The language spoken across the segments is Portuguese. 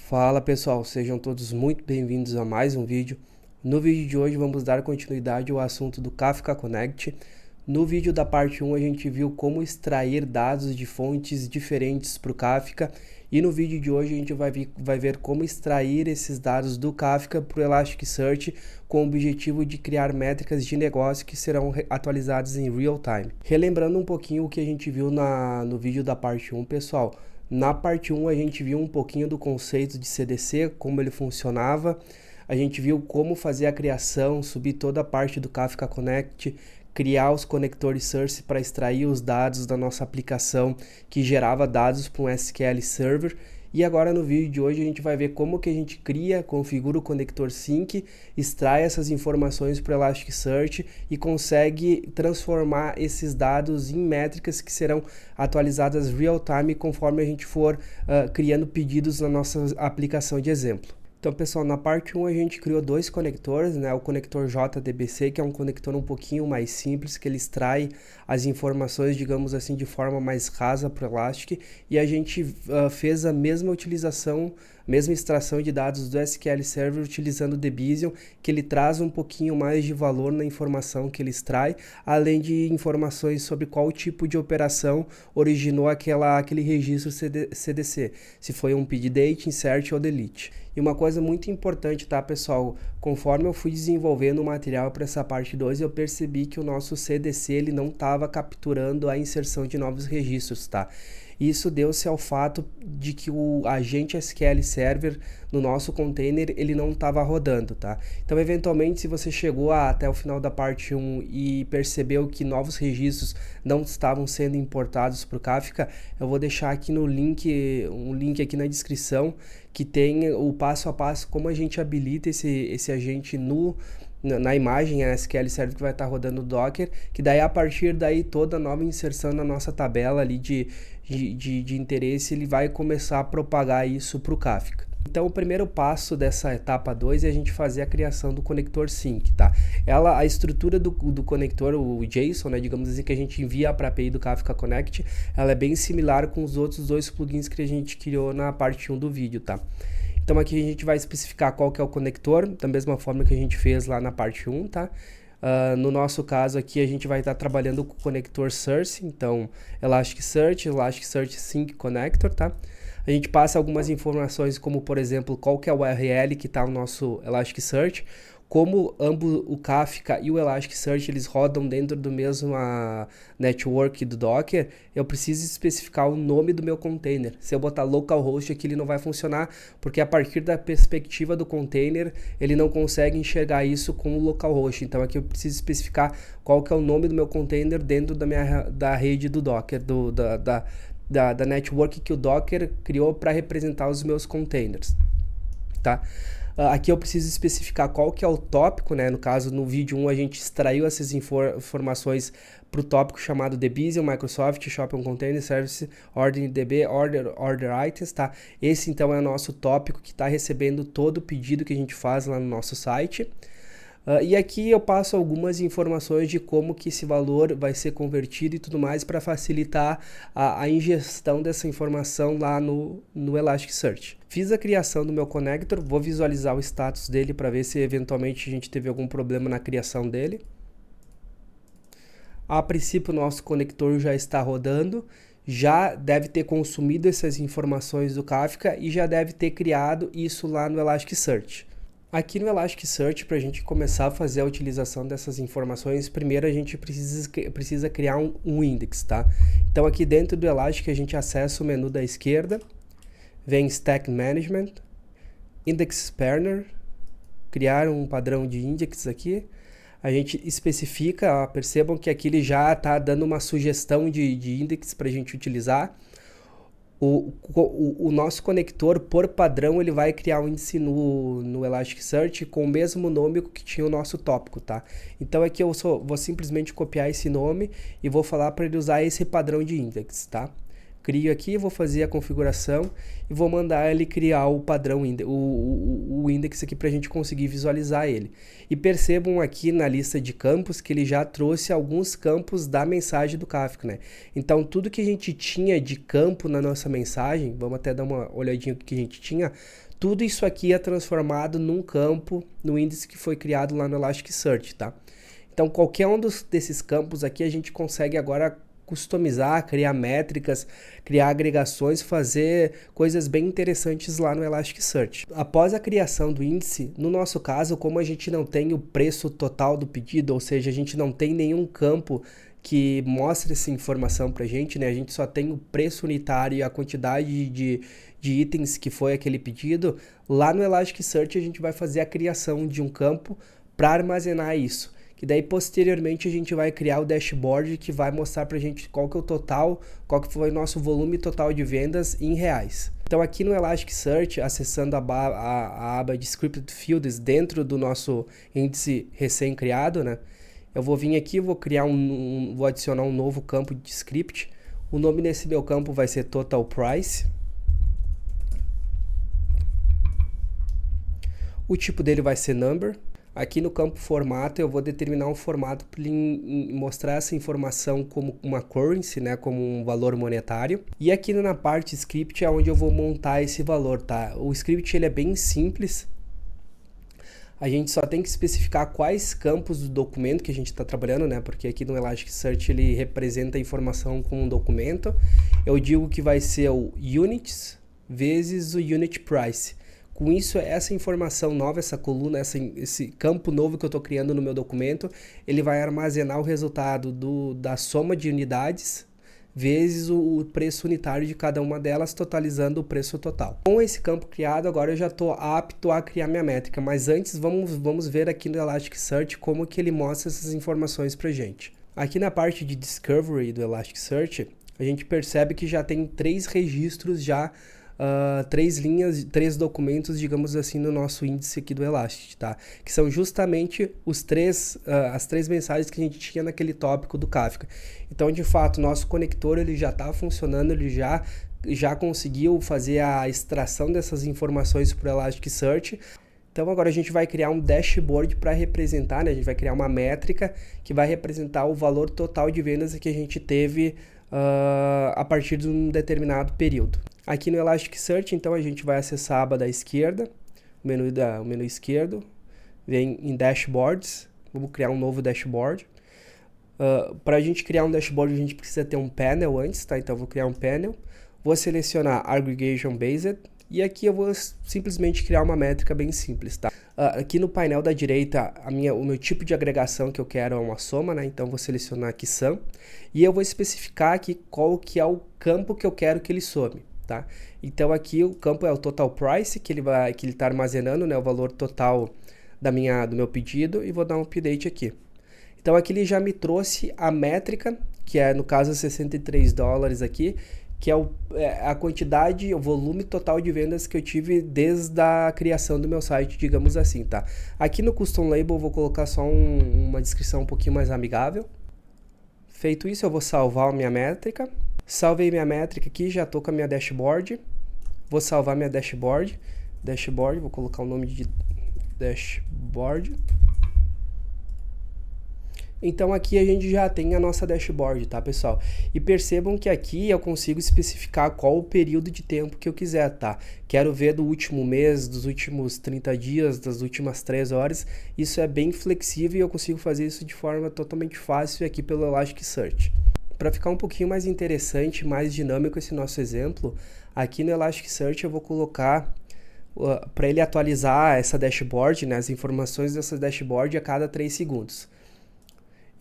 Fala pessoal, sejam todos muito bem-vindos a mais um vídeo. No vídeo de hoje vamos dar continuidade ao assunto do Kafka Connect. No vídeo da parte 1 a gente viu como extrair dados de fontes diferentes para o Kafka e no vídeo de hoje a gente vai ver como extrair esses dados do Kafka para o Elasticsearch com o objetivo de criar métricas de negócio que serão atualizadas em real time. Relembrando um pouquinho o que a gente viu no vídeo da parte 1, pessoal. Na parte 1 a gente viu um pouquinho do conceito de CDC, como ele funcionava, a gente viu como fazer a criação, subir toda a parte do Kafka Connect, criar os conectores Source para extrair os dados da nossa aplicação que gerava dados para um SQL Server. E agora no vídeo de hoje a gente vai ver como que a gente cria, configura o conector Sync, extrai essas informações para o Elasticsearch e consegue transformar esses dados em métricas que serão atualizadas real time conforme a gente for criando pedidos na nossa aplicação de exemplo. Então, pessoal, na parte 1 a gente criou dois conectores, né? O conector JDBC, que é um conector um pouquinho mais simples, que ele extrai as informações, digamos assim, de forma mais rasa para o Elastic, e a gente fez a mesma utilização, mesma extração de dados do SQL Server utilizando o Debezium, que ele traz um pouquinho mais de valor na informação que ele extrai, além de informações sobre qual tipo de operação originou aquele registro CDC, se foi um PDDate, insert ou delete. E uma coisa muito importante, tá, pessoal? Conforme eu fui desenvolvendo o material para essa parte 2, eu percebi que o nosso CDC ele não estava capturando a inserção de novos registros, tá? Isso deu-se ao fato de que o agente SQL Server no nosso container ele não estava rodando, tá? Então, eventualmente, se você chegou até o final da parte 1 e percebeu que novos registros não estavam sendo importados para o Kafka, eu vou deixar aqui no link, um link aqui na descrição que tem o passo a passo como a gente habilita esse agente na imagem, a SQL Server que vai estar rodando o Docker, que daí a partir daí toda nova inserção na nossa tabela ali de interesse, ele vai começar a propagar isso para o Kafka. Então o primeiro passo dessa etapa 2 é a gente fazer a criação do conector Sync, tá? A estrutura do conector, o JSON, né, digamos assim, que a gente envia para a API do Kafka Connect, ela é bem similar com os outros dois plugins que a gente criou na parte 1 do vídeo, tá? Então aqui a gente vai especificar qual que é o conector, da mesma forma que a gente fez lá na parte 1, tá? No nosso caso aqui a gente vai estar trabalhando com o conector Source, então Elasticsearch Sync Connector, tá? A gente passa algumas informações como, por exemplo, qual que é o URL que está o nosso Elasticsearch, como ambos o Kafka e o Elasticsearch eles rodam dentro do mesmo network do Docker, eu preciso especificar o nome do meu container. Se eu botar localhost aqui ele não vai funcionar, porque a partir da perspectiva do container ele não consegue enxergar isso com o localhost. Então aqui eu preciso especificar qual que é o nome do meu container dentro da rede do Docker, da network que o Docker criou para representar os meus containers, tá? Aqui eu preciso especificar qual que é o tópico, né? No caso, no vídeo 1 a gente extraiu essas informações para o tópico chamado Debezium, Microsoft, Shop on Container Service, Ordering DB, Order Items, tá? Esse então é o nosso tópico que está recebendo todo o pedido que a gente faz lá no nosso site. E aqui eu passo algumas informações de como que esse valor vai ser convertido e tudo mais para facilitar a ingestão dessa informação lá no Elasticsearch. Fiz a criação do meu connector, vou visualizar o status dele para ver se eventualmente a gente teve algum problema na criação dele. A princípio o nosso conector já está rodando, já deve ter consumido essas informações do Kafka e já deve ter criado isso lá no Elasticsearch. Aqui no Elasticsearch, para a gente começar a fazer a utilização dessas informações, primeiro a gente precisa criar um index, tá? Então aqui dentro do Elastic a gente acessa o menu da esquerda, vem Stack Management, Index Spanner, criar um padrão de index aqui, a gente especifica, percebam que aqui ele já está dando uma sugestão de index para a gente utilizar. O nosso conector, por padrão, ele vai criar um índice no Elasticsearch com o mesmo nome que tinha o nosso tópico, tá? Então aqui eu vou simplesmente copiar esse nome e vou falar para ele usar esse padrão de index, tá? crio aqui, vou fazer a configuração e vou mandar ele criar o padrão, o index aqui para a gente conseguir visualizar ele. E percebam aqui na lista de campos que ele já trouxe alguns campos da mensagem do Kafka, né? Então tudo que a gente tinha de campo na nossa mensagem, vamos até dar uma olhadinha no que a gente tinha, tudo isso aqui é transformado num campo no índice que foi criado lá no Elasticsearch, tá? Então qualquer um desses campos aqui a gente consegue agora customizar, criar métricas, criar agregações, fazer coisas bem interessantes lá no Elasticsearch. Após a criação do índice, no nosso caso, como a gente não tem o preço total do pedido, ou seja, a gente não tem nenhum campo que mostre essa informação para a gente, né? A gente só tem o preço unitário e a quantidade de itens que foi aquele pedido. Lá no Elasticsearch a gente vai fazer a criação de um campo para armazenar isso. Que daí posteriormente a gente vai criar o dashboard que vai mostrar pra gente qual que é o total, qual que foi o nosso volume total de vendas em reais. Então aqui no Elasticsearch, acessando a aba de Scripted Fields dentro do nosso índice recém-criado, né? Eu vou vir aqui, vou criar vou adicionar um novo campo de script. O nome desse meu campo vai ser Total Price. O tipo dele vai ser Number. Aqui no campo formato eu vou determinar um formato para mostrar essa informação como uma currency, né, como um valor monetário. E aqui na parte script é onde eu vou montar esse valor, tá? O script ele é bem simples. A gente só tem que especificar quais campos do documento que a gente está trabalhando, né? Porque aqui no Elasticsearch ele representa a informação como um documento. Eu digo que vai ser o units vezes o unit price. Com isso, essa informação nova, essa coluna, esse campo novo que eu estou criando no meu documento, ele vai armazenar o resultado da soma de unidades vezes o preço unitário de cada uma delas, totalizando o preço total. Com esse campo criado, agora eu já estou apto a criar minha métrica, mas antes vamos ver aqui no Elasticsearch como que ele mostra essas informações para gente. Aqui na parte de Discovery do Elasticsearch, a gente percebe que já tem 3 registros já, 3 linhas, 3 documentos, digamos assim, no nosso índice aqui do Elastic, tá? Que são justamente as 3 mensagens que a gente tinha naquele tópico do Kafka. Então, de fato, nosso conector ele já está funcionando, ele já conseguiu fazer a extração dessas informações para o Elasticsearch. Então agora a gente vai criar um dashboard para representar, né? A gente vai criar uma métrica que vai representar o valor total de vendas que a gente teve a partir de um determinado período. Aqui no Elasticsearch, então, a gente vai acessar a aba da esquerda, o menu esquerdo, vem em Dashboards, vamos criar um novo dashboard. Para a gente criar um dashboard, a gente precisa ter um panel antes, tá? Então, eu vou criar um panel, vou selecionar Aggregation Based, e aqui eu vou simplesmente criar uma métrica bem simples, tá? Aqui no painel da direita, o meu tipo de agregação que eu quero é uma soma, né? Então, vou selecionar aqui Sum, e eu vou especificar aqui qual que é o campo que eu quero que ele some. Tá? Então aqui o campo é o Total Price, que ele está armazenando, né, o valor total do meu pedido, e vou dar um update aqui. Então aqui ele já me trouxe a métrica, que é no caso $63 aqui, que é a quantidade, o volume total de vendas que eu tive desde a criação do meu site, digamos assim, tá? Aqui no Custom Label eu vou colocar só uma descrição um pouquinho mais amigável. Feito isso, eu vou salvar a minha métrica. Salvei minha métrica aqui, já estou com a minha dashboard. Vou salvar minha dashboard. Vou colocar o nome de dashboard. Então aqui a gente já tem a nossa dashboard, tá, pessoal? E percebam que aqui eu consigo especificar qual o período de tempo que eu quiser, tá? Quero ver do último mês, dos últimos 30 dias, das últimas 3 horas. Isso é bem flexível e eu consigo fazer isso de forma totalmente fácil aqui pelo Elasticsearch. Para ficar um pouquinho mais interessante, mais dinâmico esse nosso exemplo, aqui no Elasticsearch eu vou colocar para ele atualizar essa dashboard, né, as informações dessa dashboard a cada 3 segundos.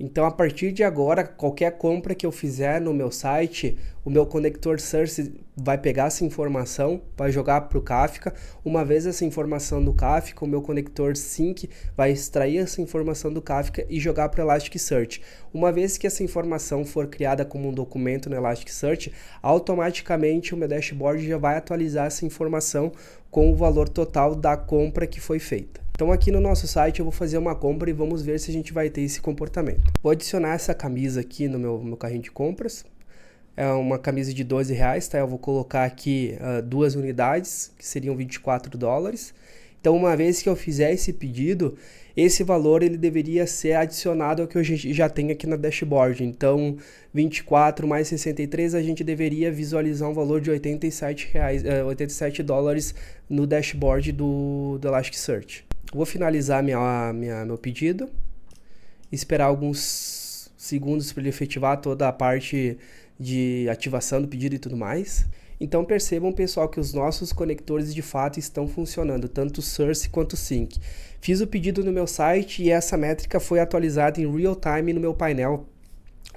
Então, a partir de agora, qualquer compra que eu fizer no meu site, o meu conector Source vai pegar essa informação, vai jogar para o Kafka. Uma vez essa informação do Kafka, o meu conector Sync vai extrair essa informação do Kafka e jogar para o Elasticsearch. Uma vez que essa informação for criada como um documento no Elasticsearch, automaticamente o meu dashboard já vai atualizar essa informação com o valor total da compra que foi feita. Então aqui no nosso site eu vou fazer uma compra e vamos ver se a gente vai ter esse comportamento. Vou adicionar essa camisa aqui no meu carrinho de compras. é uma camisa de R$12, tá? Eu vou colocar aqui 2 unidades, que seriam $24. Então, uma vez que eu fizer esse pedido, esse valor ele deveria ser adicionado ao que eu já tenho aqui na dashboard. Então, 24 mais 63, a gente deveria visualizar um valor de $87 no dashboard do Elasticsearch. Vou finalizar meu pedido, esperar alguns segundos para ele efetivar toda a parte de ativação do pedido e tudo mais. Então percebam, pessoal, que os nossos conectores de fato estão funcionando, tanto o Source quanto o Sync. Fiz o pedido no meu site e essa métrica foi atualizada em real time no meu painel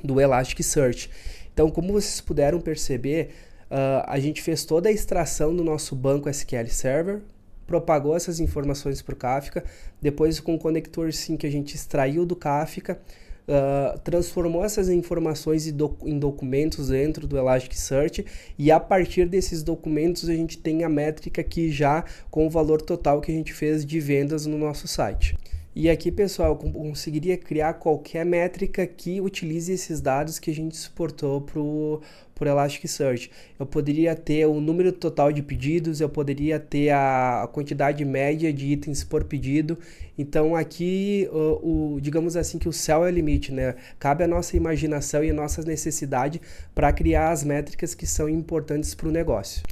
do Elasticsearch. Então, como vocês puderam perceber, a gente fez toda a extração do nosso banco SQL Server, propagou essas informações para o Kafka, depois com o conector Sync a gente extraiu do Kafka, transformou essas informações em documentos dentro do Elasticsearch e a partir desses documentos a gente tem a métrica aqui já com o valor total que a gente fez de vendas no nosso site. E aqui, pessoal, eu conseguiria criar qualquer métrica que utilize esses dados que a gente exportou para o Elasticsearch. Eu poderia ter o número total de pedidos, eu poderia ter a quantidade média de itens por pedido. Então aqui, digamos assim que o céu é o limite, né? Cabe a nossa imaginação e a nossa necessidade para criar as métricas que são importantes para o negócio.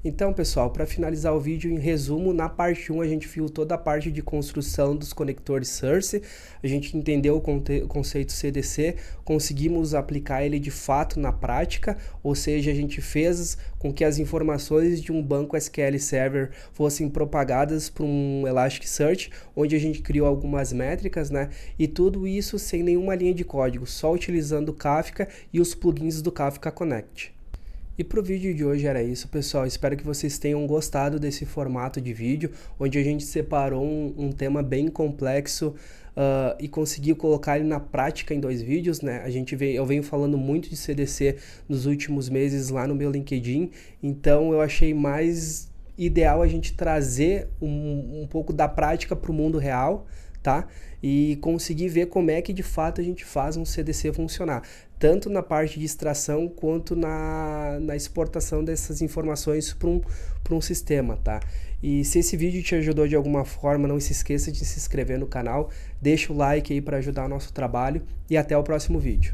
Então, pessoal, para finalizar o vídeo, em resumo, na parte 1 a gente viu toda a parte de construção dos conectores Source, a gente entendeu o conceito CDC, conseguimos aplicar ele de fato na prática, ou seja, a gente fez com que as informações de um banco SQL Server fossem propagadas para um Elasticsearch, onde a gente criou algumas métricas, né? E tudo isso sem nenhuma linha de código, só utilizando o Kafka e os plugins do Kafka Connect. E para o vídeo de hoje era isso, pessoal. Espero que vocês tenham gostado desse formato de vídeo, onde a gente separou um tema bem complexo e conseguiu colocar ele na prática em 2 vídeos, né? Eu venho falando muito de CDC nos últimos meses lá no meu LinkedIn, então eu achei mais ideal a gente trazer um pouco da prática para o mundo real, tá? E conseguir ver como é que de fato a gente faz um CDC funcionar, tanto na parte de extração quanto na exportação dessas informações para um sistema, tá? E se esse vídeo te ajudou de alguma forma, não se esqueça de se inscrever no canal, deixa o like aí para ajudar o nosso trabalho e até o próximo vídeo.